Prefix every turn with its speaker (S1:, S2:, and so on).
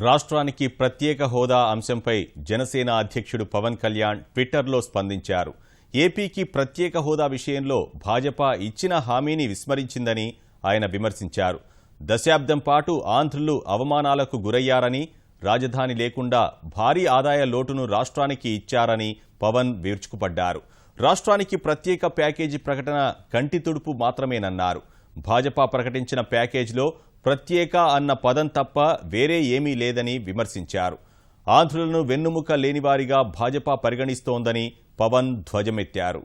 S1: రాష్ట్రానికి ప్రత్యేక హోదా అంశంపై జనసేన అధ్యక్షుడు పవన్ కళ్యాణ్ ట్విట్టర్లో స్పందించారు. ఏపీకి ప్రత్యేక హోదా విషయంలో భాజపా ఇచ్చిన హామీని విస్మరించిందని ఆయన విమర్శించారు. దశాబ్దం పాటు ఆంధ్రులు అవమానాలకు గురయ్యారని, రాజధాని లేకుండా భారీ ఆదాయ లోటును రాష్ట్రానికి ఇచ్చారని పవన్ విరుచుకుపడ్డారు. రాష్ట్రానికి ప్రత్యేక ప్యాకేజీ ప్రకటన కంటి తుడుపు మాత్రమేనన్నారు. భాజపా ప్రకటించిన ప్యాకేజీలో ప్రత్యేక అన్న పదం తప్ప వేరే ఏమీ లేదని విమర్శించారు. ఆంధ్రులను వెన్నుముక లేనివారిగా భాజపా పరిగణిస్తోందని పవన్ ధ్వజమెత్తారు.